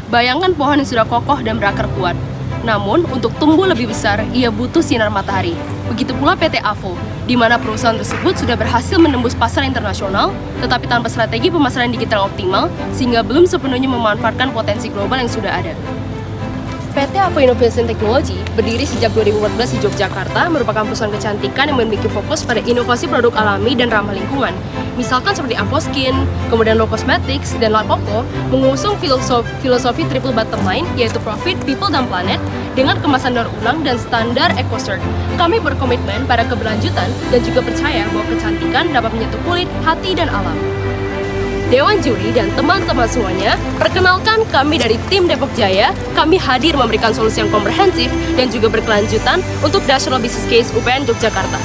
Bayangkan pohon yang sudah kokoh dan berakar kuat. Namun, untuk tumbuh lebih besar, ia butuh sinar matahari. Begitu pula PT AVO, di mana perusahaan tersebut sudah berhasil menembus pasar internasional, tetapi tanpa strategi pemasaran digital yang optimal, sehingga belum sepenuhnya memanfaatkan potensi global yang sudah ada. PT AVO Innovation Technology berdiri sejak 2014 di Yogyakarta, merupakan perusahaan kecantikan yang memiliki fokus pada inovasi produk alami dan ramah lingkungan. Misalkan seperti AVO Skin, kemudian Low Cosmetics, dan La Coco mengusung filosofi triple bottom line, yaitu profit, people, dan planet, dengan kemasan daur ulang dan standar EcoCert. Kami berkomitmen pada keberlanjutan dan juga percaya bahwa kecantikan dapat menyentuh kulit, hati, dan alam. Dewan Juri dan teman-teman semuanya, perkenalkan kami dari tim Depok Jaya. Kami hadir memberikan solusi yang komprehensif dan juga berkelanjutan untuk National Business Case UPN Yogyakarta.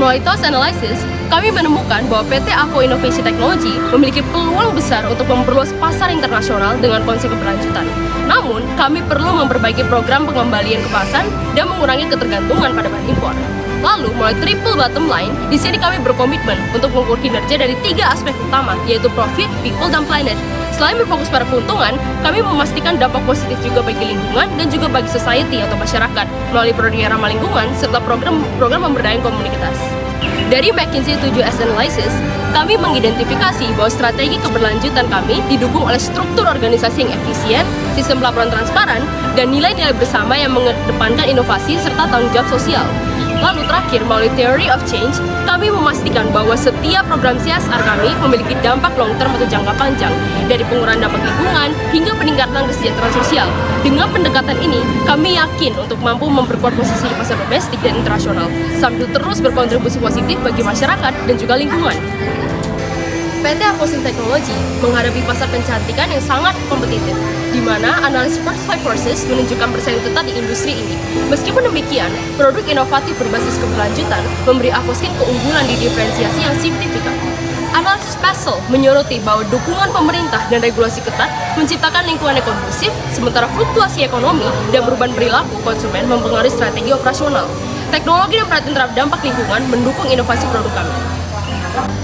Melalui TOS Analysis, kami menemukan bahwa PT AVO Innovation Technology memiliki peluang besar untuk memperluas pasar internasional dengan konsep keberlanjutan. Namun, kami perlu memperbaiki program pengembalian kemasan dan mengurangi ketergantungan pada bahan impor. Lalu, melalui triple bottom line, di sini kami berkomitmen untuk mengukur kinerja dari 3 aspek utama, yaitu profit, people, dan planet. Selain berfokus pada keuntungan, kami memastikan dampak positif juga bagi lingkungan dan juga bagi society atau masyarakat melalui produk yang ramah lingkungan serta program pemberdayaan komunitas. Dari McKinsey 7S Analysis, kami mengidentifikasi bahwa strategi keberlanjutan kami didukung oleh struktur organisasi yang efisien, sistem pelaporan transparan, dan nilai-nilai bersama yang mengedepankan inovasi serta tanggung jawab sosial. Lalu terakhir, melalui Theory of Change, kami memastikan bahwa setiap program CSR kami memiliki dampak long term atau jangka panjang, dari pengurangan dampak lingkungan hingga peningkatan kesejahteraan sosial. Dengan pendekatan ini, kami yakin untuk mampu memperkuat posisi di pasar domestik dan internasional, sambil terus berkontribusi positif bagi masyarakat dan juga lingkungan. PT AVO Technology menghadapi pasar kecantikan yang sangat kompetitif, di mana analis First Five Forces menunjukkan persaingan ketat di industri ini. Meskipun demikian, produk inovatif berbasis keberlanjutan memberi AVO Skin keunggulan di diferensiasi yang signifikan. Analisis Passel menyoroti bahwa dukungan pemerintah dan regulasi ketat menciptakan lingkungan yang kondusif, sementara fluktuasi ekonomi dan perubahan perilaku konsumen mempengaruhi strategi operasional. Teknologi dan perhatian terhadap dampak lingkungan mendukung inovasi produk kami.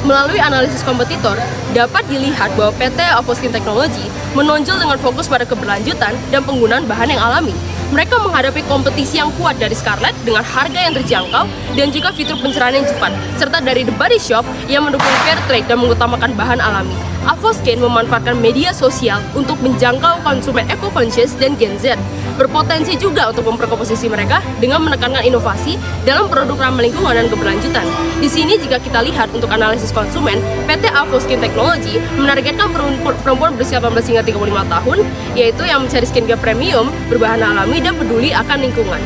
Melalui analisis kompetitor, dapat dilihat bahwa PT AVO Skin Technology menonjol dengan fokus pada keberlanjutan dan penggunaan bahan yang alami. Mereka menghadapi kompetisi yang kuat dari Scarlett dengan harga yang terjangkau dan juga fitur pencerahan yang cepat, serta dari The Body Shop yang mendukung fair trade dan mengutamakan bahan alami. AVO Skin memanfaatkan media sosial untuk menjangkau konsumen eco-conscious dan Gen Z. Berpotensi juga untuk memperkomposisi mereka dengan menekankan inovasi dalam produk ramah lingkungan dan keberlanjutan. Di sini jika kita lihat untuk analisis konsumen, PT AVO Skin Technology menargetkan perempuan berusia 18 hingga 35 tahun, yaitu yang mencari skincare premium, berbahan alami, dan peduli akan lingkungan.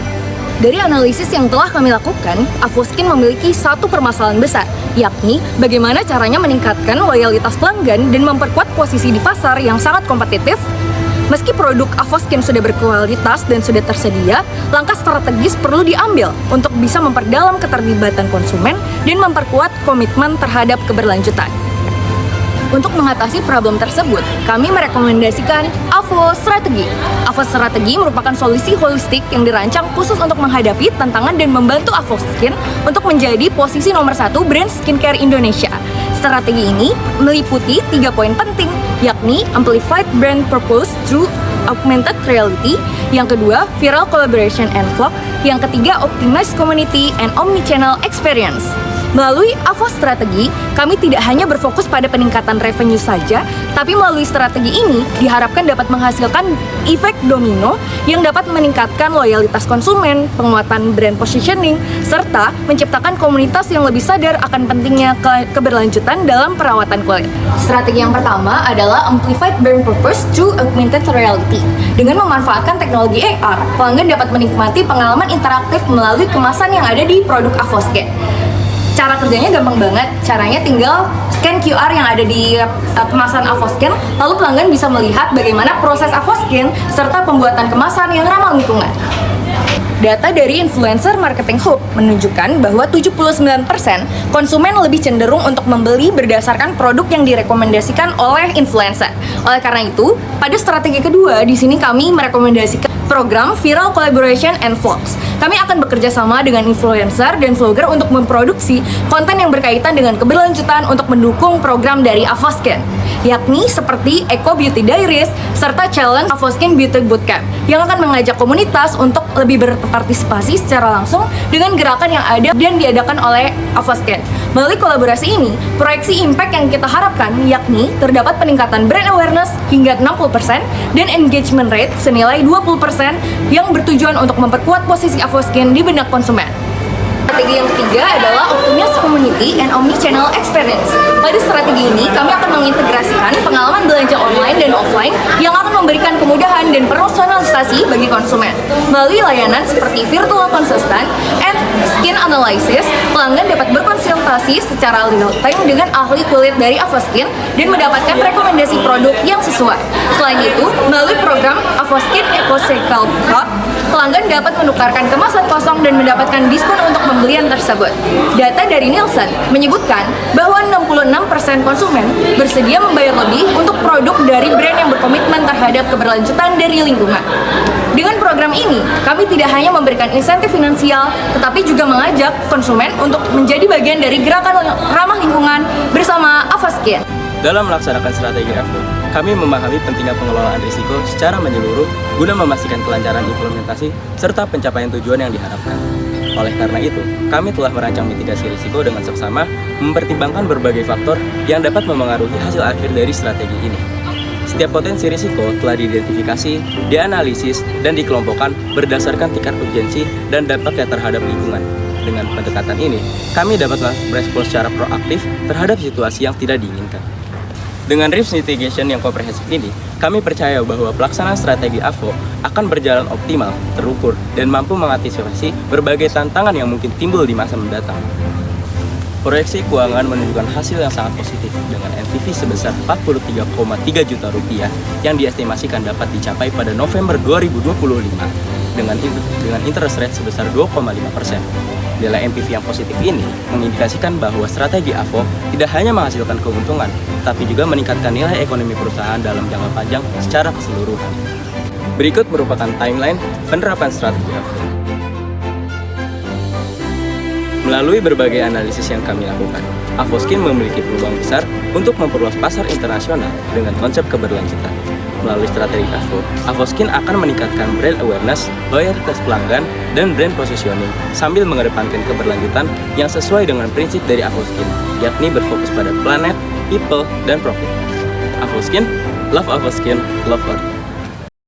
Dari analisis yang telah kami lakukan, AVO Skin memiliki satu permasalahan besar, yakni bagaimana caranya meningkatkan loyalitas pelanggan dan memperkuat posisi di pasar yang sangat kompetitif. Meski produk AVO Skin sudah berkualitas dan sudah tersedia, langkah strategis perlu diambil untuk bisa memperdalam keterlibatan konsumen dan memperkuat komitmen terhadap keberlanjutan. Untuk mengatasi problem tersebut, kami merekomendasikan AVO Strategi. AVO Strategi merupakan solusi holistik yang dirancang khusus untuk menghadapi tantangan dan membantu AVO Skin untuk menjadi posisi nomor 1 brand skincare Indonesia. Strategi ini meliputi 3 poin penting, yakni Amplified Brand Purpose through Augmented Reality, yang kedua Viral Collaboration and Vlog, yang ketiga Optimized Community and Omnichannel Experience. Melalui AVO Strategi, kami tidak hanya berfokus pada peningkatan revenue saja, tapi melalui strategi ini diharapkan dapat menghasilkan efek domino yang dapat meningkatkan loyalitas konsumen, penguatan brand positioning, serta menciptakan komunitas yang lebih sadar akan pentingnya keberlanjutan dalam perawatan kulit. Strategi yang pertama adalah Amplified Brand Purpose through Augmented Reality. Dengan memanfaatkan teknologi AR, pelanggan dapat menikmati pengalaman interaktif melalui kemasan yang ada di produk AVO Skin. Cara kerjanya gampang banget, caranya tinggal scan QR yang ada di kemasan AVO Skin, lalu pelanggan bisa melihat bagaimana proses AVO Skin serta pembuatan kemasan yang ramah lingkungan. Data dari Influencer Marketing Hub menunjukkan bahwa 79% konsumen lebih cenderung untuk membeli berdasarkan produk yang direkomendasikan oleh influencer. Oleh karena itu, pada strategi kedua di sini kami merekomendasikan program Viral Collaboration and Vlogs. Kami akan bekerja sama dengan influencer dan vlogger untuk memproduksi konten yang berkaitan dengan keberlanjutan untuk mendukung program dari Avoskin, yakni seperti Eco Beauty Diaries serta Challenge Avoskin Beauty Bootcamp yang akan mengajak komunitas untuk lebih berpartisipasi secara langsung dengan gerakan yang ada dan diadakan oleh Avoskin. Melalui kolaborasi ini, proyeksi impact yang kita harapkan yakni terdapat peningkatan brand awareness hingga 60% dan engagement rate senilai 20% yang bertujuan untuk memperkuat posisi Avoskin di benak konsumen. Strategi yang ketiga adalah Optimize Community and Omnichannel Experience. Pada strategi ini, kami akan mengintegrasikan pengalaman belanja online dan offline yang akan memberikan kemudahan dan personalisasi bagi konsumen. Melalui layanan seperti virtual consultant and skin analysis, pelanggan dapat berkonsultasi secara real time dengan ahli kulit dari Avoskin dan mendapatkan rekomendasi produk yang sesuai. Selain itu, melalui program Avoskin Eco Cycle Hub, pelanggan dapat menukarkan kemasan kosong dan mendapatkan diskon untuk pembelian tersebut. Data dari Nielsen menyebutkan bahwa 66% konsumen bersedia membayar lebih untuk produk dari brand yang berkomitmen terhadap keberlanjutan dari lingkungan. Dengan program ini, kami tidak hanya memberikan insentif finansial, tetapi juga mengajak konsumen untuk menjadi bagian dari gerakan ramah lingkungan bersama Avoskin. Dalam melaksanakan strategi AVO, kami memahami pentingnya pengelolaan risiko secara menyeluruh guna memastikan kelancaran implementasi serta pencapaian tujuan yang diharapkan. Oleh karena itu, kami telah merancang mitigasi risiko dengan seksama mempertimbangkan berbagai faktor yang dapat memengaruhi hasil akhir dari strategi ini. Setiap potensi risiko telah diidentifikasi, dianalisis, dan dikelompokkan berdasarkan tingkat urgensi dan dampaknya terhadap lingkungan. Dengan pendekatan ini, kami dapat merespons secara proaktif terhadap situasi yang tidak diinginkan. Dengan risk mitigation yang komprehensif ini, kami percaya bahwa pelaksanaan strategi AVO akan berjalan optimal, terukur, dan mampu mengantisipasi berbagai tantangan yang mungkin timbul di masa mendatang. Proyeksi keuangan menunjukkan hasil yang sangat positif dengan NPV sebesar 43,3 juta rupiah yang diestimasikan dapat dicapai pada November 2025 dengan interest rate sebesar 2,5%. Nilai NPV yang positif ini mengindikasikan bahwa strategi AVO tidak hanya menghasilkan keuntungan, tapi juga meningkatkan nilai ekonomi perusahaan dalam jangka panjang secara keseluruhan. Berikut merupakan timeline penerapan strategi AVO. Melalui berbagai analisis yang kami lakukan, Avoskin memiliki peluang besar untuk memperluas pasar internasional dengan konsep keberlanjutan. Melalui strategi AVO, Avoskin akan meningkatkan brand awareness, loyalitas pelanggan, dan brand positioning sambil mengedepankan keberlanjutan yang sesuai dengan prinsip dari Avoskin, yakni berfokus pada planet, people, dan profit. Avoskin, love Avoskin, love Earth.